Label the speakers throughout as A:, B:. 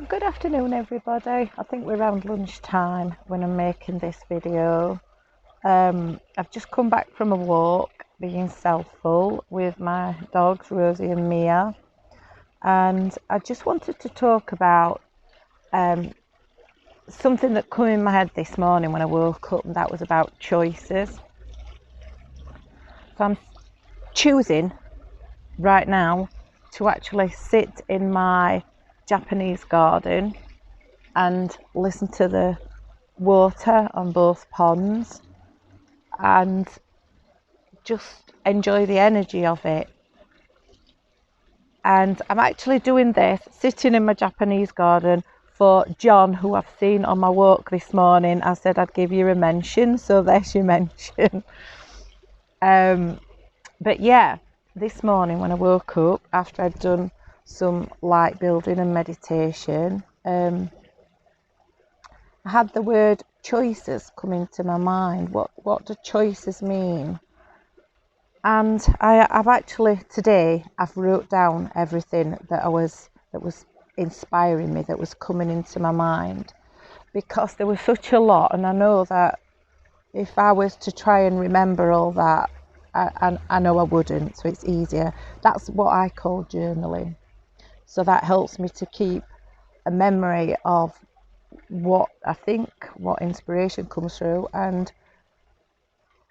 A: Good afternoon, everybody. I think we're around lunchtime when I'm making this video. I've just come back from a walk, being selfful, with my dogs Rosie and Mia, and I just wanted to talk about something that came in my head this morning when I woke up, and that was about choices. So I'm choosing right now to actually sit in my Japanese garden and listen to the water on both ponds and just enjoy the energy of it. And I'm actually doing this sitting in my Japanese garden for John, who I've seen on my walk this morning. I said I'd give you a mention, so there's your mention. But yeah, this morning when I woke up after I'd done some light building and meditation, I had the word choices come into my mind. What do choices mean? And I've actually today I've wrote down everything that was inspiring me, that was coming into my mind, because there was such a lot, and I know that if I was to try and remember all that, I know I wouldn't. So it's easier. That's what I call journaling. So that helps me to keep a memory of what I think, what inspiration comes through, and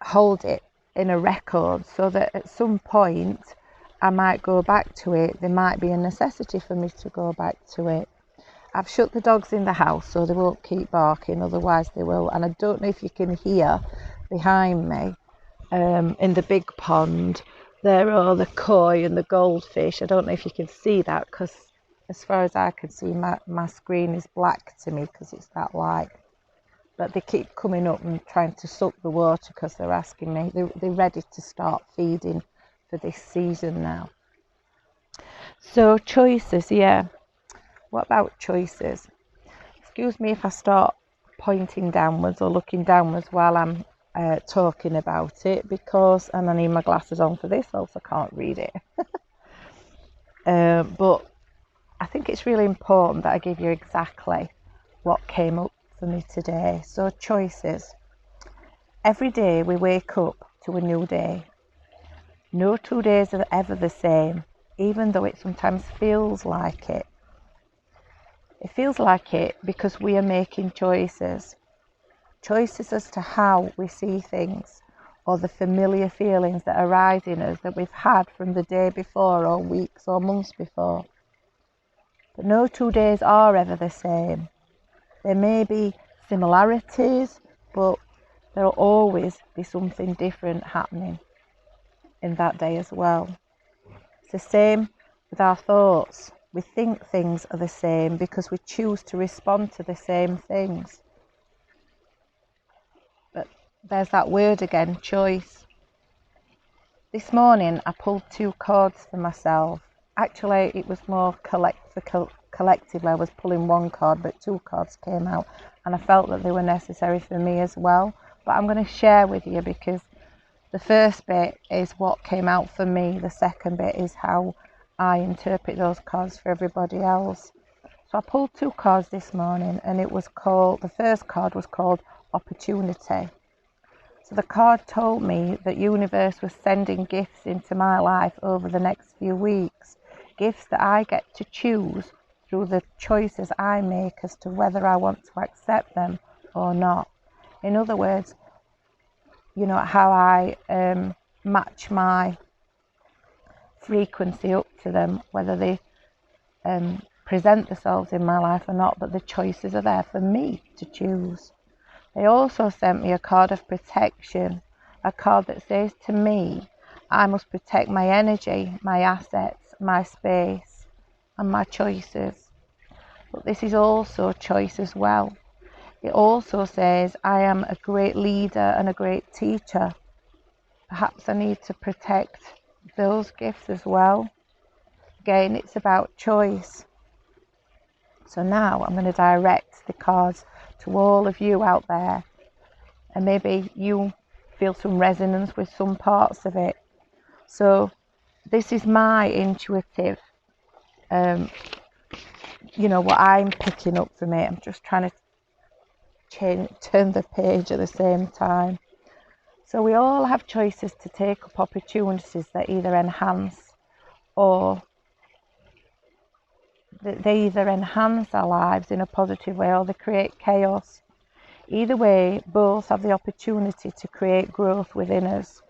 A: hold it in a record so that at some point I might go back to it. There might be a necessity for me to go back to it. I've shut the dogs in the house so they won't keep barking, otherwise they will. And I don't know if you can hear behind me, in the big pond there are the koi and the goldfish. I don't know if you can see that, because as far as I can see my screen is black to me because it's that light. But they keep coming up and trying to suck the water because they're asking me. They're ready to start feeding for this season now. So choices, yeah. What about choices? Excuse me if I start pointing downwards or looking downwards while I'm talking about it, because, and I need my glasses on for this, else I can't read it. But I think it's really important that I give you exactly what came up for me today. So choices. Every day we wake up to a new day. No 2 days are ever the same, even though it sometimes feels like it. It feels like it because we are making choices. Choices as to how we see things, or the familiar feelings that arise in us that we've had from the day before, or weeks or months before. But no 2 days are ever the same. There may be similarities, but there will always be something different happening in that day as well. It's the same with our thoughts. We think things are the same because we choose to respond to the same things. But there's that word again, choice. This morning I pulled 2 cards for myself. Actually, it was more collectively. I was pulling 1 card, but 2 cards came out, and I felt that they were necessary for me as well. But I'm going to share with you, because the first bit is what came out for me. The second bit is how I interpret those cards for everybody else. So I pulled 2 cards this morning, and the first card was called Opportunity. So the card told me that universe was sending gifts into my life over the next few weeks. Gifts that I get to choose through the choices I make as to whether I want to accept them or not. In other words, how I match my frequency up to them, whether they present themselves in my life or not, but the choices are there for me to choose. They also sent me a card of protection, a card that says to me, I must protect my energy, my assets, my space, and my choices. But this is also choice as well. It also says I am a great leader and a great teacher. Perhaps I need to protect those gifts as well. Again, it's about choice. So now I'm going to direct the cards to all of you out there, and maybe you feel some resonance with some parts of it. So this is my intuitive what I'm picking up from it. I'm just trying to turn the page at the same time. So we all have choices to take up opportunities that either enhance or they either enhance our lives in a positive way or they create chaos. Either way, both have the opportunity to create growth within us.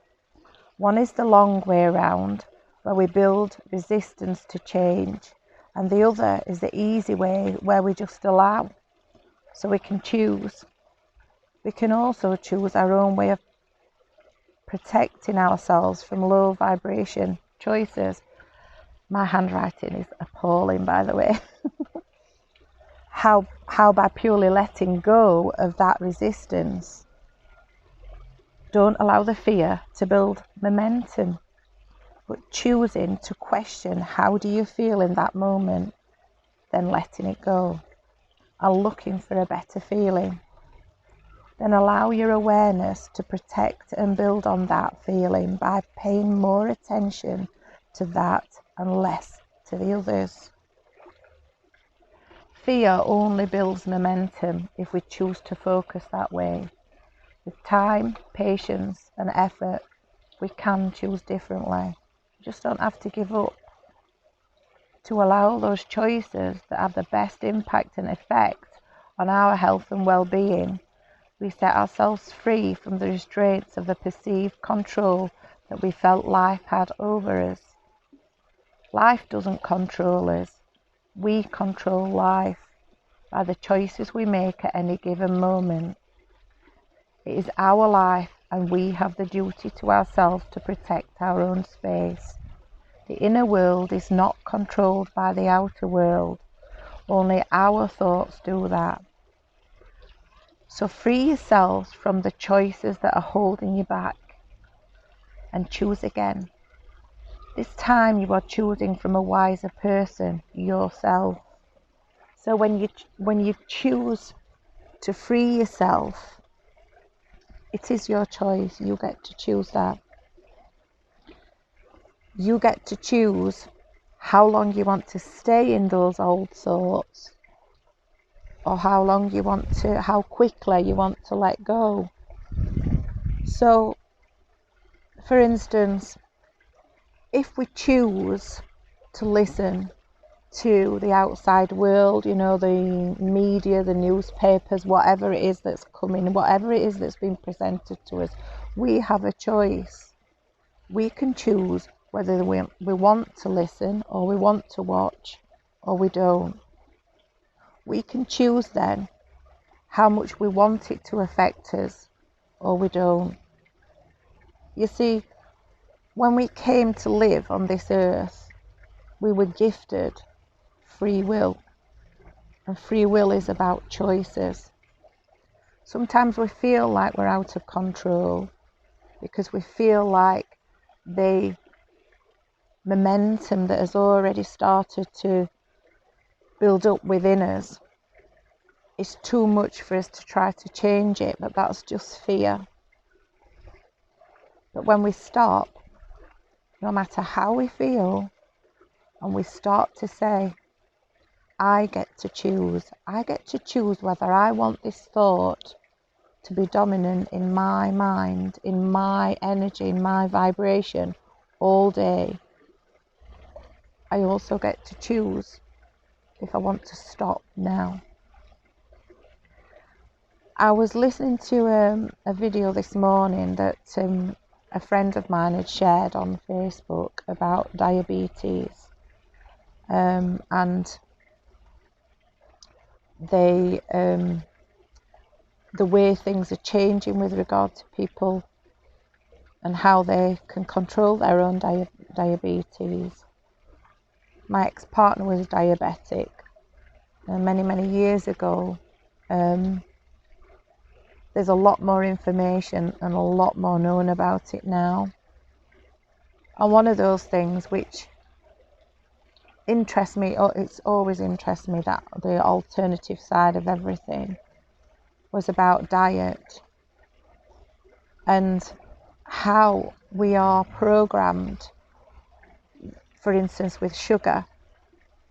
A: One is the long way around, where we build resistance to change, and the other is the easy way, where we just allow. So we can choose. We can also choose our own way of protecting ourselves from low vibration choices. My handwriting is appalling, by the way. How by purely letting go of that resistance, don't allow the fear to build momentum, but choosing to question how do you feel in that moment, then letting it go and looking for a better feeling. Then allow your awareness to protect and build on that feeling by paying more attention to that and less to the others. Fear only builds momentum if we choose to focus that way. With time, patience and effort, we can choose differently. We just don't have to give up. To allow those choices that have the best impact and effect on our health and well-being, we set ourselves free from the restraints of the perceived control that we felt life had over us. Life doesn't control us. We control life by the choices we make at any given moment. It is our life, and we have the duty to ourselves to protect our own space. The inner world is not controlled by the outer world. Only our thoughts do that. So free yourselves from the choices that are holding you back and choose again. This time you are choosing from a wiser person, yourself. So when you choose to free yourself, it is your choice. You get to choose that. You get to choose how long you want to stay in those old thoughts, or how quickly you want to let go. So, for instance, if we choose to listen to the outside world, the media, the newspapers, whatever it is that's coming, whatever it is that's been presented to us, we have a choice. We can choose whether we want to listen or we want to watch or we don't. We can choose then how much we want it to affect us or we don't. You see, when we came to live on this earth, we were gifted free will, and free will is about choices. Sometimes we feel like we're out of control because we feel like the momentum that has already started to build up within us is too much for us to try to change it, but that's just fear. But when we stop, no matter how we feel, and we start to say, I get to choose whether I want this thought to be dominant in my mind, in my energy, in my vibration all day. I also get to choose if I want to stop now. I was listening to a video this morning that a friend of mine had shared on Facebook about diabetes, and the way things are changing with regard to people and how they can control their own diabetes. My ex-partner was diabetic, and many years ago. There's a lot more information and a lot more known about it now. And one of those things which interests me, it's always interested me, that the alternative side of everything, was about diet and how we are programmed, for instance with sugar,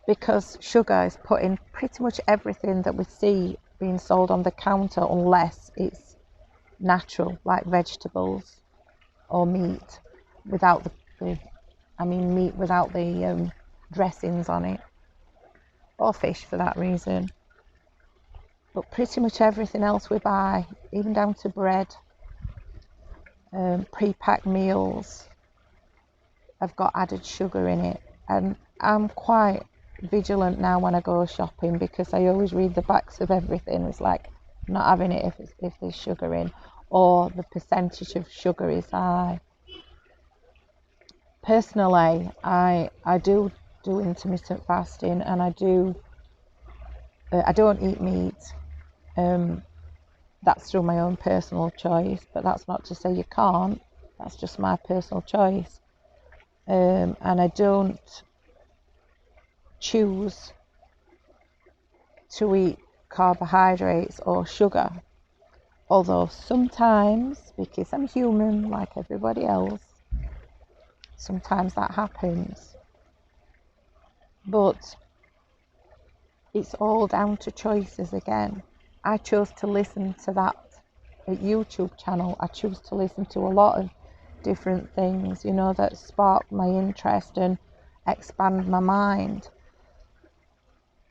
A: because sugar is put in pretty much everything that we see being sold on the counter, unless it's natural, like vegetables or meat without meat without the dressings on it, or fish for that reason. But pretty much everything else we buy, even down to bread, pre-packed meals, have got added sugar in it. And I'm quite vigilant now when I go shopping, because I always read the backs of everything. It's like, I'm not having it if there's sugar in, or the percentage of sugar is high. Personally, I do intermittent fasting, and I don't eat meat. That's through my own personal choice, but that's not to say you can't. That's just my personal choice. And I don't choose to eat carbohydrates or sugar, although sometimes, because I'm human like everybody else, sometimes that happens. But it's all down to choices again. I chose to listen to that YouTube channel. I choose to listen to a lot of different things, that spark my interest and expand my mind.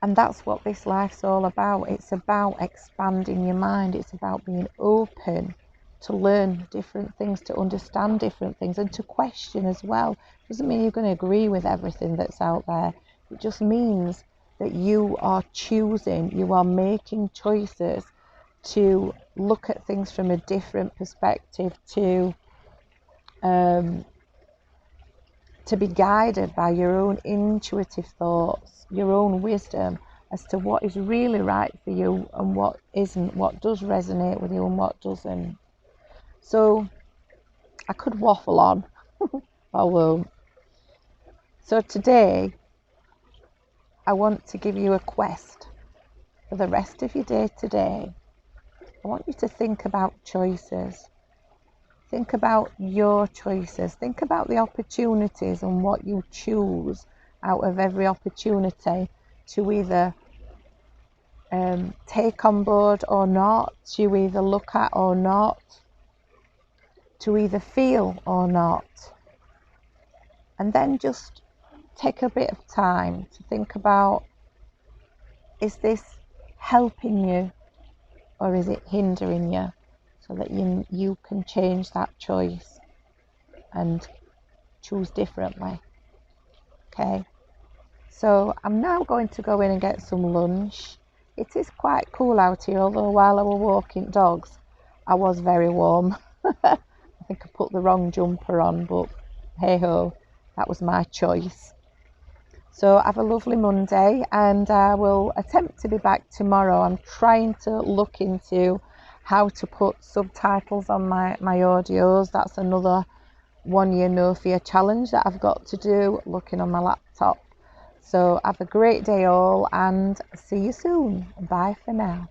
A: And that's what this life's all about. It's about expanding your mind. It's about being open to learn different things, to understand different things, and to question as well. Doesn't mean you're going to agree with everything that's out there. It just means that you are choosing, you are making choices to look at things from a different perspective, to be guided by your own intuitive thoughts, your own wisdom as to what is really right for you and what isn't, what does resonate with you and what doesn't. So I could waffle on, I won't. So today I want to give you a quest for the rest of your day today. I want you to think about choices. Think about your choices. Think about the opportunities and what you choose out of every opportunity to either take on board or not, to either look at or not, to either feel or not. And then just take a bit of time to think about, is this helping you or is it hindering you, so that you can change that choice and choose differently. Okay, so I'm now going to go in and get some lunch. It is quite cool out here, although while I was walking dogs I was very warm. I think I put the wrong jumper on, but hey ho, that was my choice. So have a lovely Monday, and I will attempt to be back tomorrow. I'm trying to look into how to put subtitles on my audios. That's another 1 year no fear challenge that I've got to do, looking on my laptop. So have a great day all, and see you soon. Bye for now.